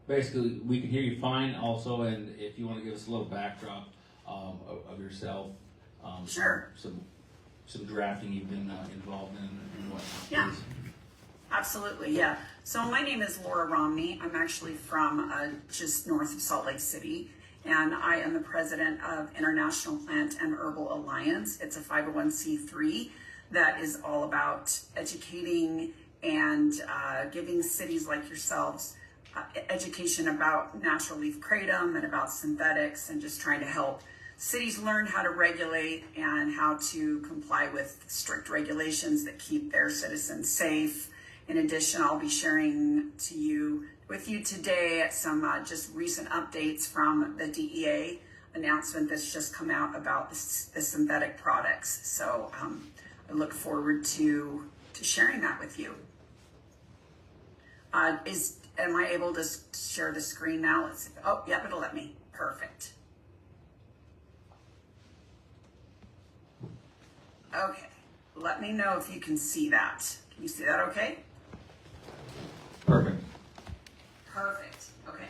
basically, we can hear you fine also, and if you want to give us a little backdrop of yourself, Sure. some drafting you've been involved in and whatnot. Yeah. Please. Absolutely, yeah. So my name is Laura Romney. I'm actually from just north of Salt Lake City, and I am the president of International Plant and Herbal Alliance. It's a 501c3 that is all about educating and giving cities like yourselves education about natural leaf kratom and about synthetics, and just trying to help cities learn how to regulate and how to comply with strict regulations that keep their citizens safe. In addition, I'll be sharing with you today some just recent updates from the DEA announcement that's just come out about the synthetic products. So I look forward to sharing that with you. Am I able to share the screen now? Let's see. Oh, yep, it'll let me. Perfect. Okay, let me know if you can see that. Can you see that okay? Perfect. Perfect, okay.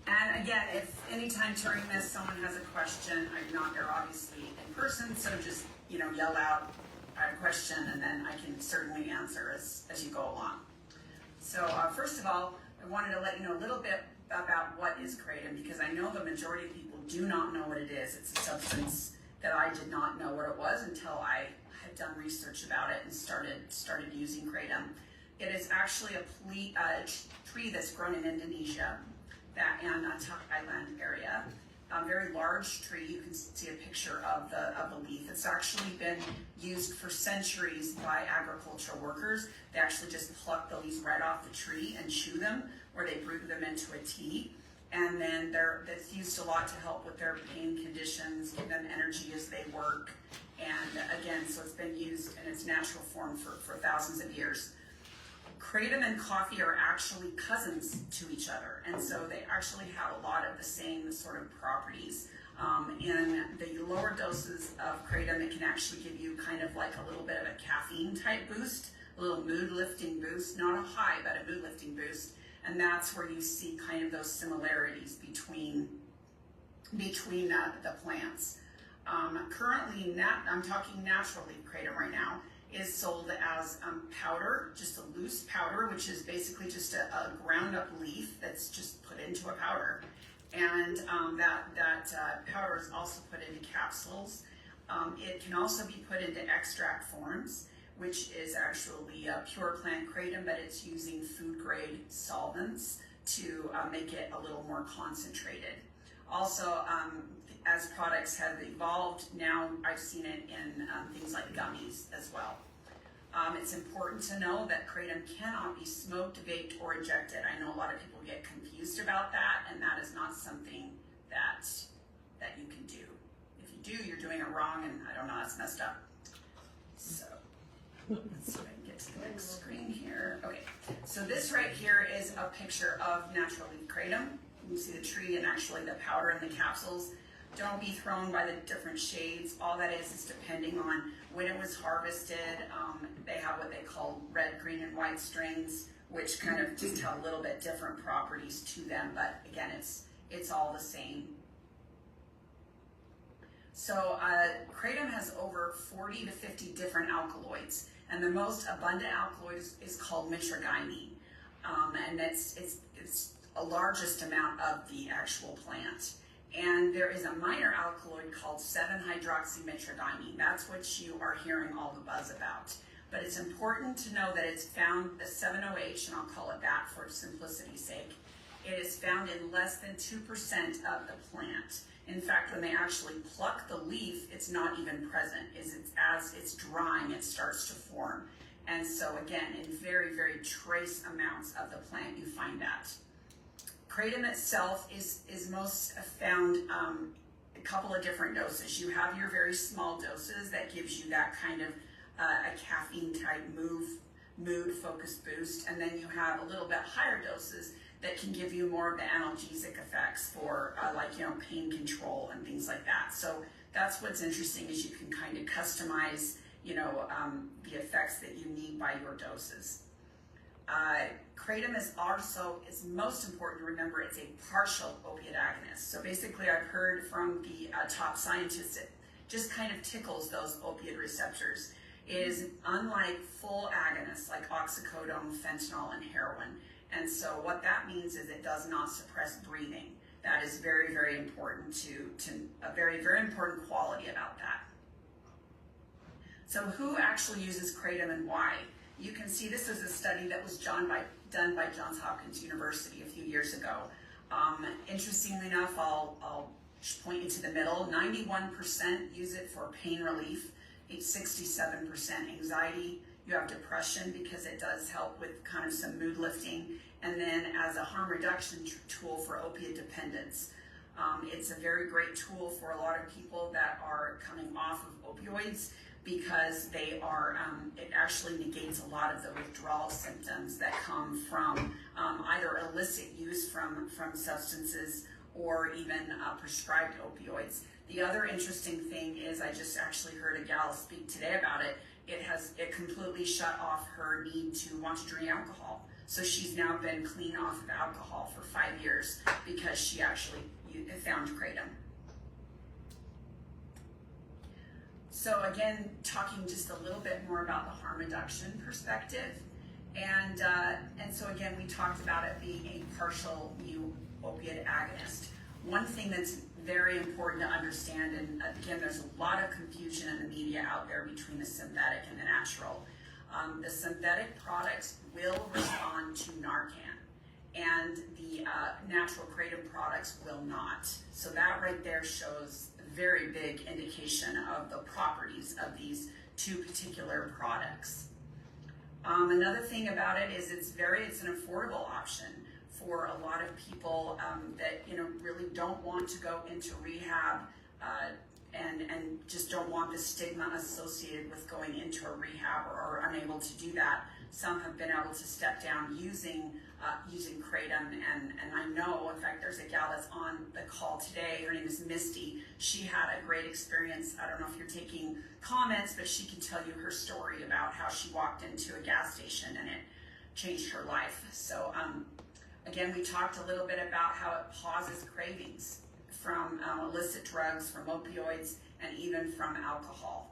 And again, if anytime during this someone has a question, I'm not there obviously in person, so just, yell out, I have a question, and then I can certainly answer as you go along. So first of all, I wanted to let you know a little bit about what is kratom, because I know the majority of people do not know what it is. It's a substance that I did not know what it was until I had done research about it and started using kratom. It is actually a tree that's grown in Indonesia and Tak Island area. A very large tree. You can see a picture of the leaf. It's actually been used for centuries by agricultural workers. They actually just pluck the leaves right off the tree and chew them, or they brew them into a tea. And then that's used a lot to help with their pain conditions, give them energy as they work. And again, so it's been used in its natural form for thousands of years. Kratom and coffee are actually cousins to each other, and so they actually have a lot of the same sort of properties. In the lower doses of kratom, it can actually give you kind of like a little bit of a caffeine type boost, a little mood lifting boost, not a high, but a mood lifting boost. And that's where you see kind of those similarities between the plants. Currently, I'm talking natural leaf kratom right now, is sold as powder, just a loose powder, which is basically just a ground up leaf that's just put into a powder. And that powder is also put into capsules. It can also be put into extract forms, which is actually pure plant kratom, but it's using food grade solvents to make it a little more concentrated. Also, as products have evolved, now I've seen it in things like gummies as well. It's important to know that kratom cannot be smoked, vaped, or injected. I know a lot of people get confused about that, and that is not something that you can do. If you do, you're doing it wrong, and I don't know, that's messed up. So let's see if I can get to the next screen here. Okay, so this right here is a picture of natural leaf kratom. You can see the tree and actually the powder and the capsules. Don't be thrown by the different shades. All that is depending on when it was harvested. They have what they call red, green, and white strains, which kind of just have a little bit different properties to them. But again, it's all the same. So kratom has over 40 to 50 different alkaloids, and the most abundant alkaloid is called mitragynine, and it's a largest amount of the actual plant. And there is a minor alkaloid called 7-hydroxymitragynine. That's what you are hearing all the buzz about. But it's important to know that it's found, the 7-OH, and I'll call it that for simplicity's sake, it is found in less than 2% of the plant. In fact, when they actually pluck the leaf, it's not even present. As it's drying, it starts to form. And so again, in very, very trace amounts of the plant, you find that. Kratom itself is most found a couple of different doses. You have your very small doses that gives you that kind of a caffeine type mood focus boost, and then you have a little bit higher doses that can give you more of the analgesic effects for pain control and things like that. So that's what's interesting, is you can kind of customize the effects that you need by your doses. Kratom is also, it's most important to remember, it's a partial opiate agonist. So basically I've heard from the top scientists, it just kind of tickles those opiate receptors. It is unlike full agonists like oxycodone, fentanyl, and heroin. And so what that means is it does not suppress breathing. That is very, very important to a very, very important quality about that. So who actually uses Kratom and why? You can see this is a study that was done by Johns Hopkins University a few years ago. Interestingly enough, I'll point you to the middle. 91% use it for pain relief, 67% anxiety. You have depression because it does help with kind of some mood lifting, and then as a harm reduction tool for opiate dependence. It's a very great tool for a lot of people that are coming off of opioids, because they are, it actually negates a lot of the withdrawal symptoms that come from either illicit use from substances or even prescribed opioids. The other interesting thing is, I just actually heard a gal speak today about it. It completely shut off her need to want to drink alcohol. So she's now been clean off of alcohol for 5 years because she actually found Kratom. So again, talking just a little bit more about the harm reduction perspective. And so again, we talked about it being a partial mu opiate agonist. One thing that's very important to understand, and again, there's a lot of confusion in the media out there between the synthetic and the natural. The synthetic products will respond to Narcan, and the natural Kratom products will not. So that right there shows a very big indication of the properties of these two particular products. Another thing about it is it's an affordable option for a lot of people that really don't want to go into rehab and just don't want the stigma associated with going into a rehab, or are unable to do that. Some have been able to step down using Kratom, and I know, in fact, there's a gal that's on the call today. Her name is Misty. She had a great experience. I don't know if you're taking comments, but she can tell you her story about how she walked into a gas station and it changed her life. So again, we talked a little bit about how it pauses cravings from illicit drugs, from opioids, and even from alcohol.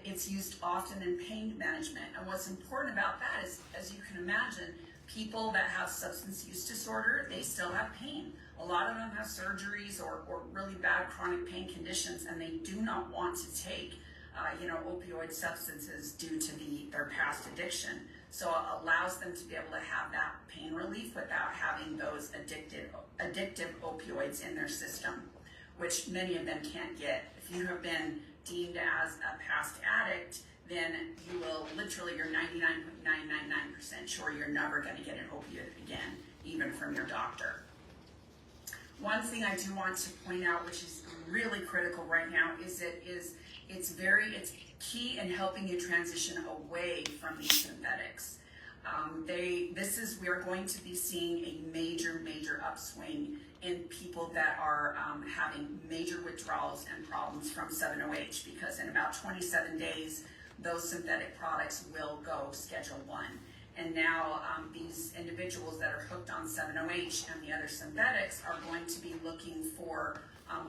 It's used often in pain management. And what's important about that is, as you can imagine, people that have substance use disorder, they still have pain. A lot of them have surgeries or really bad chronic pain conditions, and they do not want to take opioid substances due to their past addiction. So it allows them to be able to have that pain relief without having those addictive opioids in their system, which many of them can't get. If you have been deemed as a past addict, then you will literally, you're 99.999% sure you're never going to get an opioid again, even from your doctor. One thing I do want to point out, which is really critical right now, is it's key in helping you transition away from these synthetics. We are going to be seeing a major upswing in people that are having major withdrawals and problems from 7-OH, because in about 27 days, those synthetic products will go Schedule 1. And now these individuals that are hooked on 7-OH and the other synthetics are going to be looking for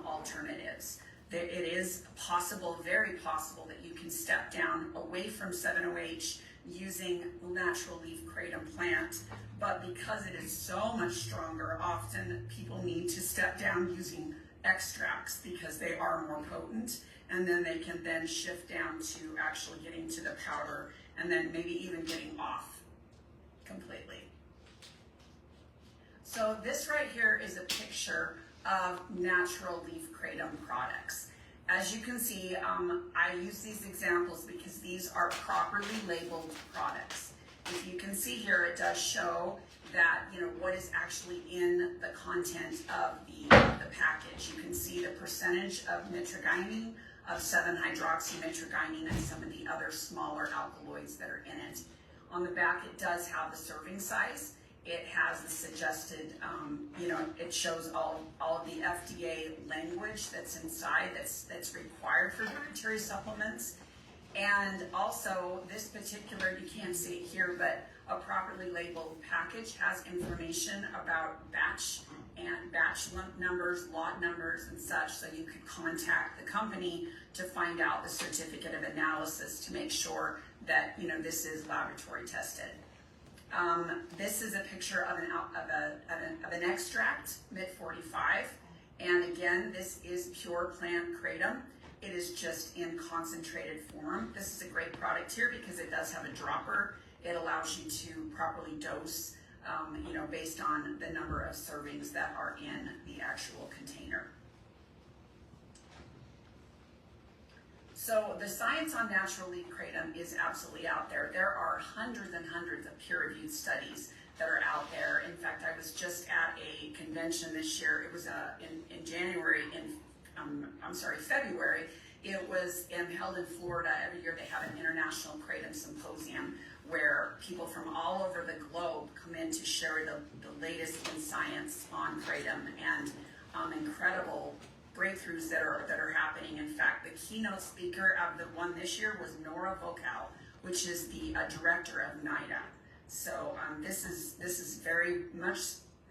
alternatives. It is possible, very possible, that you can step down away from 7-OH using natural leaf kratom plant, but because it is so much stronger, often people need to step down using extracts because they are more potent, and then they can then shift down to actually getting to the powder, and then maybe even getting off completely. So this right here is a picture of natural leaf kratom products. As you can see, I use these examples because these are properly labeled products. If you can see here, it does show that what is actually in the content of the package. You can see the percentage of mitragynine, of 7-hydroxymitragynine, and some of the other smaller alkaloids that are in it. On the back, it does have the serving size. It has the suggested, it shows all of the FDA language that's inside that's required for dietary supplements. And also, this particular, you can't see it here, but a properly labeled package has information about batch and batch numbers, lot numbers, and such, so you could contact the company to find out the certificate of analysis to make sure that, you know, this is laboratory tested. This is a picture of an extract, mid-45, and again, this is pure plant kratom. It is just in concentrated form. This is a great product here because it does have a dropper. It allows you to properly dose, you know, based on the number of servings that are in the actual container. So the science on natural leaf kratom is absolutely out there. There are hundreds and hundreds of peer-reviewed studies that are out there. In fact, I was just at a convention this year. It was in January, February. It was held in Florida. Every year they have an international kratom symposium where people from all over the globe come in to share the latest in science on kratom and incredible breakthroughs that are happening. In fact, the keynote speaker of the one this year was Nora Vocal, which is the director of NIDA. So this is very much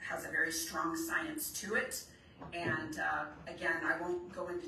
has a very strong science to it. And again, I won't go into